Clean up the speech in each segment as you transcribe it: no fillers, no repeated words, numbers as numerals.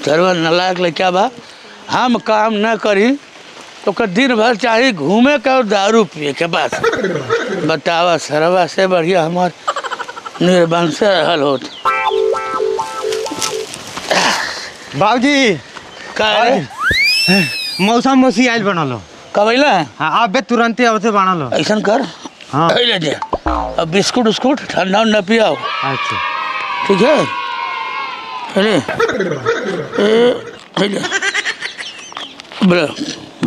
सरवा नालायक लड़का बा। हम काम न करी तो दिन भर चाहे घूमे का और दारू पिए के बस। बतावा सरवा से बढ़िया हमार निर्वंश रहल होत। बाबूजी का मौसा मौसी आयल बनलो कब अइला है? हाँ आप तुरंते आवते बनलो। ऐसा कर हाँ ले जा अब बिस्कुट उस्कुट ठंडा उंडा पियाओ। अच्छा ठीक है ले बोले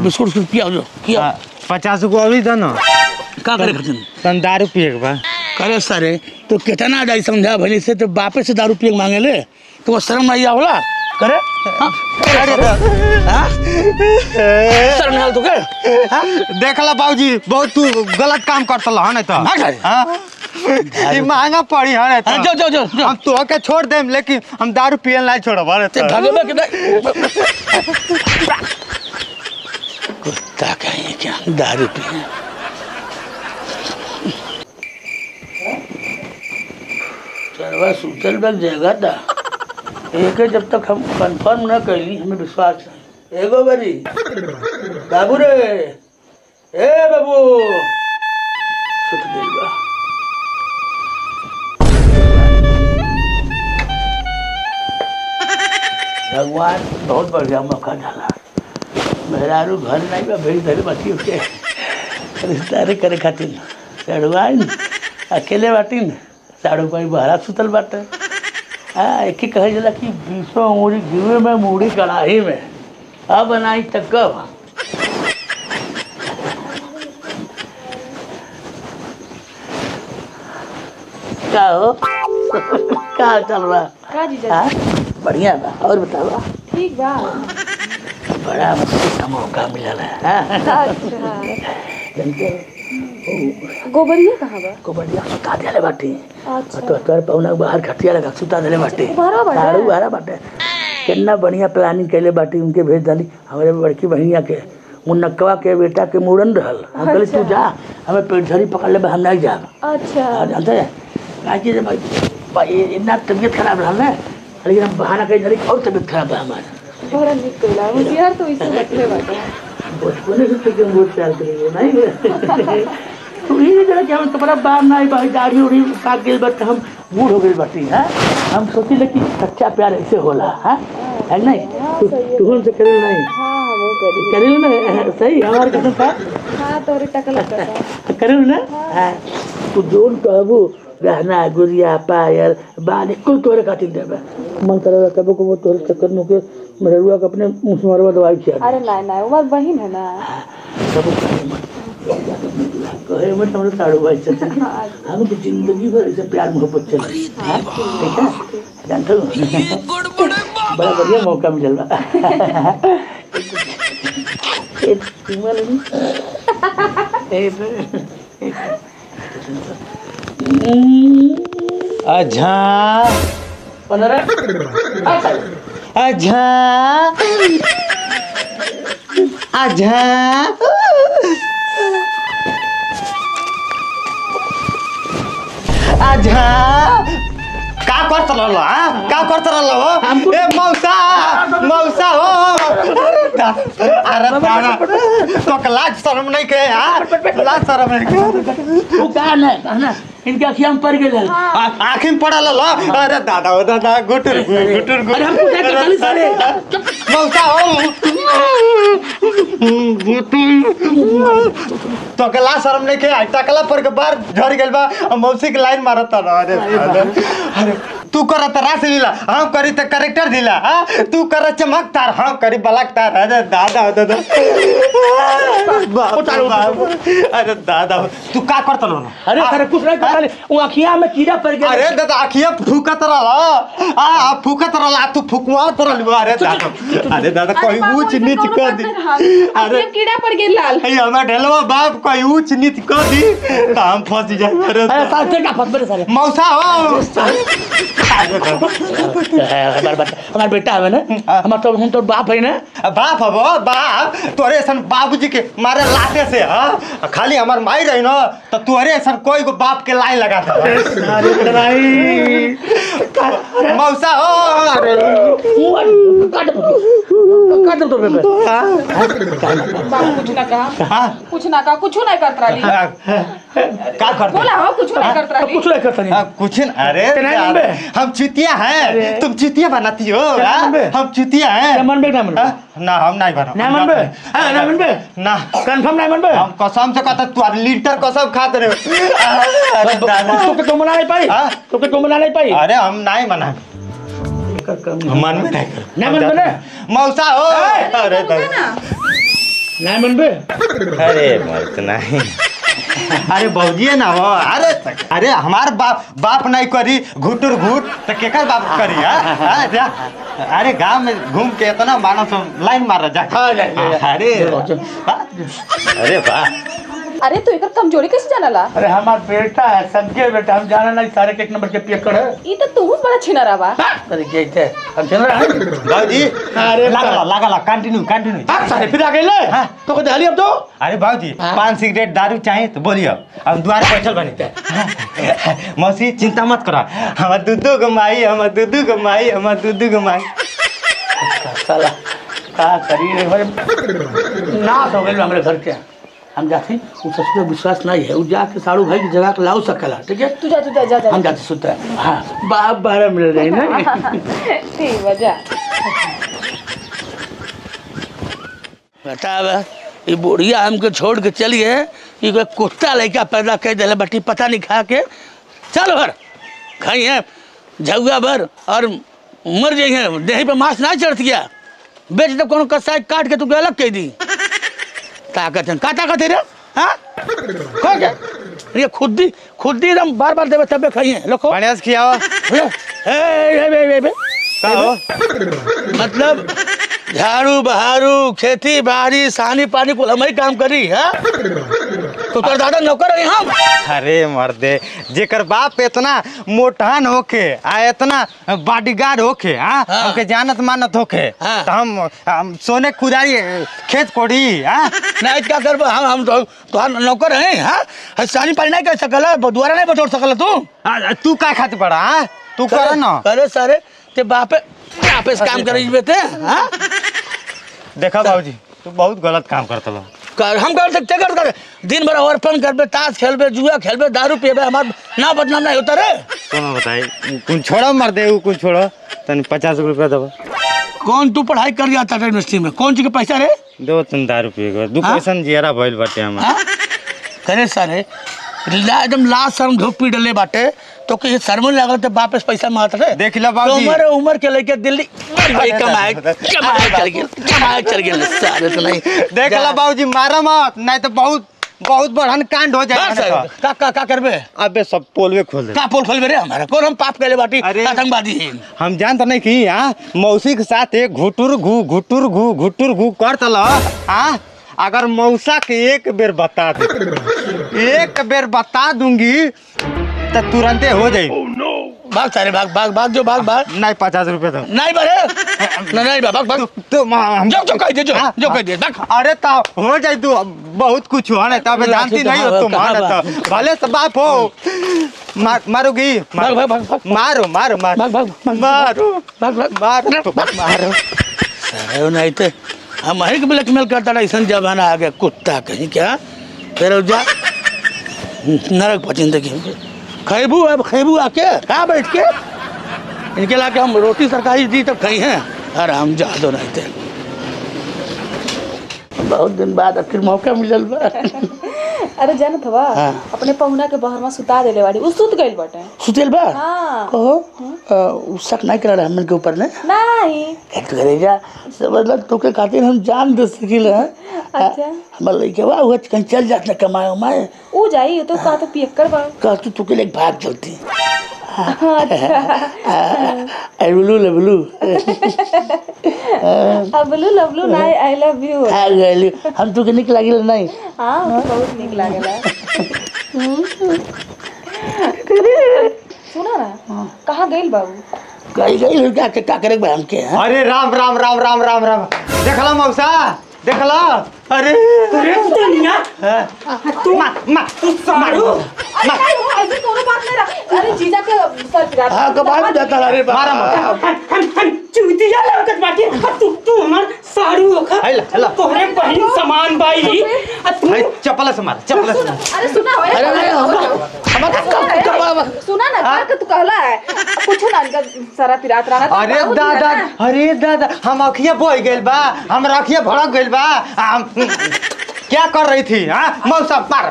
बिस्कुट उस्कुट पियाओ जो पियाओ। 50 को अभी दो ना का करे खातिर तन दारू पिए के बा। करे सारे तो कितना दाई समझा भली से तो बापे से दारू पिए मांगे ले तो वो शर्म नहीं आवला करे हाँ? हाँ? शर्म नहीं आल तो के देखला बाबूजी बहुत तू गलत काम करतल है नहीं तो हाँ ये महंगा पड़ी है नहीं तो जो जो जो हम तो के छोड़ देम लेकिन हम दारू पिए नहीं छोड़ब है ते भागेबे के नहीं कुत्ता कहीं क्या दारू पिए चलवा सुतल बल जगह था एक जब तक हम कंफर्म न कैली हमें विश्वास है। एगो बरी बाबू रे ए बाबू सुत गइल बा। भगवान बहुत बढ़िया मौका डाला। मेहरारू घर नहीं बा भेज धरे बाटी उठे रिश्तेदारी करे खातिर सड़वाइन अकेले बाटी साड़ू पाई बहरा सुतल बाटे। हाँ एक ही कहे जला कि 20 उंगली गिवे में मूड़ी कड़ाही में अब बनाई तक कब क्या हो क्या चल रहा का जीजा बढ़िया बा और बतावा ठीक बा बड़ा मस्ती का मौका मिला है। गोबरिया कहाँ बा गोबरिया सुता देले बाटी अच्छा तो तोर पौना बाहर खटिया लगा सुता देले बाटी बाहर बाटे साड़ू बाहर बाटे कितना बढ़िया प्लानिंग कैले बाटी उनके भेज डाली हमारे बड़की बहनिया के मुन्नकवा के बेटा के मुड़न रहल हम कहले तू जा हमें पेट झड़ी पकड़ ले हम नहीं जा अच्छा जानते हैं काहे कि भाई इतना तबीयत खराब रहल ना लेकिन हम बहाना कहीं झड़ी और तबीयत खराब है हमारे बड़ा निक कइला होशियार तो इसे बैठले बाटे बचपन से तो बहुत प्यार करेंगे नहीं तो ये जरा कि हम तुम्हारा बार ना आई भाई दाढ़ी उड़ी काट गई बट हम बूढ़ हो गई बाटी है हम सोची ले कि सच्चा प्यार ऐसे होला है नहीं तू हमसे करे नहीं हां वो करे ना सही हमारे कसम था हां तोरे टकल लगता करे ना तू जोन कहबू गहना गुड़िया पायल बाल कुल तोरे खातिर देबे मन करे कबो को वो तोरे चक्कर में के मरुआ के अपने मुंह से मरवा दवाई खिया अरे नहीं वो बात बहिन है ना सब कहे मत हमरे साड़ू भाई चलते हम तो जिंदगी भर ऐसे प्यार मोहब्बत चले ठीक है जानते हो बड़ा बढ़िया मौका मिल रहा अच्छा अच्छा अच्छा अच्छा का करत रहलो का करत रहलो ए मौसा मौसा हो अरे दादा तो लाज शर्म नहीं के यार लाज शर्म नहीं के वो का ना इनके अखियां में पड़ गए आँखी में पड़ल लो अरे दादा हो दादा गुटुर गुटुर अरे हम पूछा तो चली सारे मौसा हो तो के ला शर्म नहीं के टकला पर के बार झड़ गेल बा मौसी के लाइन मारता ना अरे अरे तू करत रास लीला हम करी त करेक्टर दिला हां तू कर चमकदार हम करी बलकदार अरे दादा हो दादा अरे दादा तू का करत लो अरे अरे कुछ नहीं कर वो अखियां में कीड़ा पड़ गया अरे दादा अखियां फूकत रहला आ फूकत रहला तू फुकवा तरल अरे दादा कोई ऊंच नीच कर दी अरे कीड़ा पड़ गेल लाल हे हमरा ढेलवा बाप कोई ऊंच नीच कर दी त हम फंस जाए अरे साथे का फंस बड़े सारे मौसा हो हमार बेटा है ना, हमार तो हम तो बाप है ना। बाप हबो बाप तोरे ऐसा बाबूजी के मारे लाते से खाली हमार माई रही न तो तोरे ऐसा कोई को बाप के लाई लगा था। मौसा हो कुछ ना कहा कुछ ना कहा कुछ नहीं करत रही का कर बोला हो कुछ नहीं करत रही कुछ नहीं करता नहीं कुछ अरे हम चुतिया हैं तुम चुतिया बनाती हो हम चुतिया हैं मन बे ना मन ना हम नहीं बना ना मन बे ना मन बे ना कंफर्म नहीं मन बे हम कसम से कहता तू लीटर कसम खाते रहे। अरे दादा तो मना नहीं पाई तो मना नहीं पाई। अरे हम नहीं मना मन में नहीं कर ना मन बे मौसा हो अरे ना मन बे अरे मत नहीं अरे बौजिए ना हो अरे हमार बाप नहीं करी घुटुर घुट तो केकर बाप करी जा अरे गांव में घूम के इतना मानस लाइन मार जा अरे अरे वाह अरे तू इधर कमजोरी कैसे जानला? अरे हमार बेटा है सगे बेटा हम जाना नहीं सारे के एक नंबर के पियकड़ है ई तो तू बड़ा छिनरा बा। अरे के हम छिनरा है बाबूजी अरे लागला कंटिन्यू सारे फिर आ गए ले तो को दहली अब तो। अरे बाबूजी 5 सिगरेट दारू चाहिए तो बोलियो हम द्वारे बैठल बनी मौसी चिंता मत करो हमार दूधू गमाई साला का करी रे भाई नाश हो गए हमारे घर के हम जाते उस ससुर विश्वास नहीं है वो जाके साड़ू भाई की जगह लाओ सकला ठीक है तू जा हम जाते सुते हाँ बाप 12 मिल रही ना ठीक बजा बता ये बुढ़िया हमको छोड़ के चलिए ये कोई कुत्ता लड़का पैदा कर दिला बटी पता नहीं खा के चल भर खाई है झुआ भर और मर जाइए देही पे मांस ना चढ़ गया बेच दो कोनो कसाई काट के तू अलग कह दी ताकत है का ताकत है रे हाँ कौन क्या ये खुद ही एकदम बार देवे तबे खाइए लोगों बढ़िया से खियाओ मतलब झाड़ू बहारू खेती बाड़ी सानी पानी को हम ही काम करी है तो तोर दादा नौकर है हम। अरे मर्दे जेकर बाप इतना मोटान होके आ इतना बॉडीगार्ड होके हमके जानत मानत होके तो हम सोने खुदारी खेत कोड़ी नहीं क्या कर हम तो नौकर हैं हाँ सानी पानी नहीं कर सकला द्वारा नहीं बटोर सकला तू का खाते पड़ा तू कर ना करे सारे ते बापे काम करे थे हाँ देखा बाबूजी तू बहुत गलत काम करता लो हम कर सकते कर दिन भर ओरफन करबे ताश खेलबे जुआ खेलबे दारू पीबे हमार ना बदनाम नहीं होता रे। सुनो बताई कुछ छोड़ो मर दे कुछ छोड़ो तन 50 रुपया दो कौन तू पढ़ाई कर गया था यूनिवर्सिटी में कौन सी के पैसा रे दो तुम दारू पी गए दू पैसा जियारा भइल बाटे हम करे सारे एकदम लास्ट शर्म धूप पी डले बाटे तो कि शर्म लागल तो वापस पैसा मांगत रे देख लो बाबूजी उम्र के लेके दिल्ली कमाए चल गए सारे तो नहीं देख लो बाबूजी मारा मत नहीं तो बहुत बड़हन कांड हो जाएगा का करबे अबे सब पोलवे खोल दे का पोल खोलबे रे हमारा कौन हम पाप कैले बाटी आतंकवादी हैं हम जानत नहीं कि मौसी के साथ एक घुटुर घू कर तला अगर मौसा के एक बेर बता दूंगी तो तुरंते हो जाए भाग सारे भाग जो भाग नहीं 50 रुपए तो नहीं बरे नहीं भाग तो हम जो कह दे अरे तो हो जाए तू बहुत कुछ हो ना तब जानती नहीं हो तुम भले से बाप हो मारोगी मारो नहीं तो हम ही ब्लैकमेल करता था ऐसा जमाना आ गया कुत्ता कहीं क्या फिर जा नरक पचिंदे की खैबू अब खैबू आके कहाँ बैठ के इनके लाके हम रोटी सरकारी दी तब खाई हैं आराम जा दो नहीं थे बहुत दिन बाद आखिर मौका मिलल बा अरे जानत हवा अपने पहुना के बहर में सुता देले बाड़ी उ सुत गइल बाटे सुतेल बा हां कहो शक नहीं कर रहा हमन के ऊपर ने नहीं एक करेगा मतलब तो के खातिर हम जान दे सकिल है अच्छा हमर लइके बा वो कहीं चल जात न कमाए माए उ जाई तो का तो पियक्कर बा का तू के लिए भाग चलती अच्छा अबलू लबलू लबलू नहीं आई लव यू आ गइल हम तो के निक लागिल नहीं हां बहुत निक लागेला सुना ना कहाँ गइल बाबू गई क्या क्या करे बहन के हैं? अरे राम राम राम राम राम राम देखला मौसा देखला अरे अरे दुनिया तू सारू ऐसे कोनो बात नहीं रहा अरे जीजा के सर पिरा हाँ कबाड़ में जाता अरे मारा हम चूतिया लगत बाटी तू हमर सारू होखा हेला तोहरे बहन समान बाई तू चप्पल से मार अरे सुना सुना ना का तू कहला है कुछ ना इनका सारा पिरात रहा अरे दादा हम अखिया बोई गेल बा हम अखिया भड़क गेल बा क्या कर रही थी हाँ मौसा मार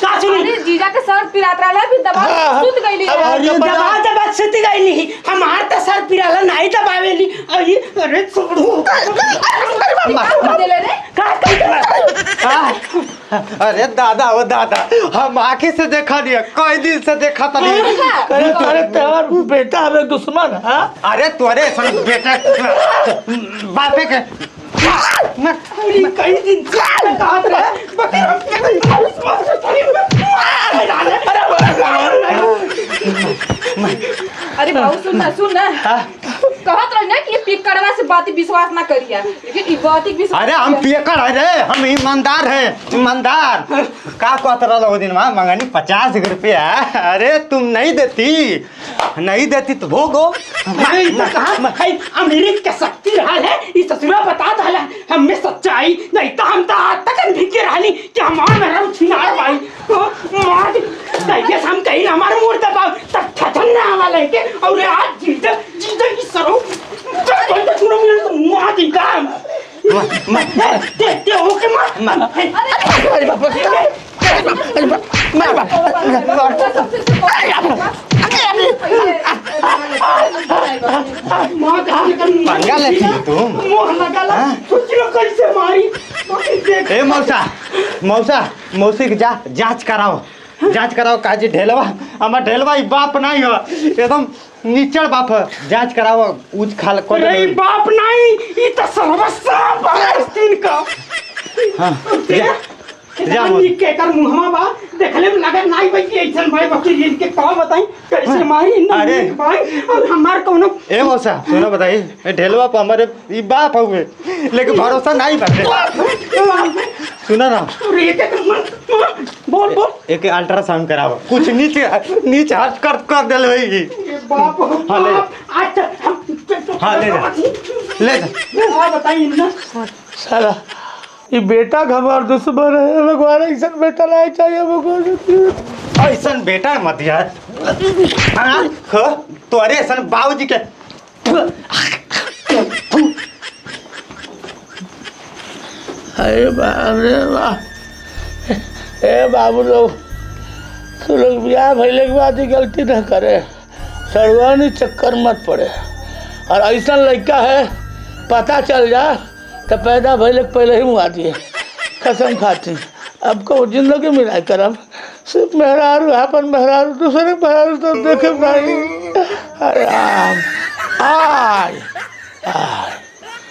का सुनी अरे जीजा के सर पिरात रहा है फिर दबा सुत गईली दबा सुत गईली हमार त सर पिराला नहीं दबावेली अरे छोड़ो देले रे अरे दादा ओ दादा हम आँखें से देखा नहीं कई दिन से देखा था नहीं अरे तुम्हारे तेवर बेटा हमें दुश्मन है अरे तुम्हारे सन बेटा बापे के कई दिन से कहा अरे बाबू सुन ना कहत रही ना कि ये पिकड़वा से बात विश्वास ना करिया लेकिन ई बात विश्वास अरे हम पियकर है रे हम ईमानदार है ईमानदार का कहत रहा वो दिन वहाँ मंगनी 50 रुपया अरे तुम नहीं देती तो भोगो अमेरिक के शक्ति रहा है इस ससुरा बता दला हमें सच्चाई नहीं तो हम तो आज तक भिके रहनी कि हमार में छिनार भाई मार कैसे हम कहीं हमारे मुंह दबाव तब ठठन ना वाला है के और आज जीजा की सरो तो सुनो मेरे मार दी काम देखते हो के मार अरे बाप पंगा लेती है तुम मोह लगा सोचियो कैसे मारी ए मौसी की जांच कराओ काजी ढेलवा हमार ढेलवा ई बाप नहीं हो एकदम नीचड़ बाप है जांच कराओ उज खाल को अरे बाप नहीं ये तो सर्वस्व पालस्तीन का हां जानी के कर मुहमा बा देखले में लगा नहीं भाई ऐसन भाई बकरी इनके का बताई कैसे मारी अरे भाई और हमार कोनो ए मौसा सुनो बताई ढेलवा पर हमारे ई बाप हुए लेकिन भरोसा नहीं बाटे सुना ना बोल एक अल्ट्रासाउंड कराओ कुछ नीचे हाथ कर दे ले बाप हां ले अच्छा हां ले जा बताइए ना साला ये बेटा हमार दुश्मन है भगवान ऐसा बेटा नहीं चाहिए भगवान ऐसा बेटा मत यार हाँ तोरे ऐसा बाबूजी के अरे बाबू लोग तो लोग ब्याह भैले के बाद ही गलती न करे सड़वानी चक्कर मत पड़े और ऐसा लड़का है पता चल जा तो पैदा भैले पहले ही मुआ दिए कसम खाती अब को जिंदगी मिला करम सिर्फ मेहरारू अपन मेहरारू दूसरे मेहरारू तो देखे नहीं अरे आय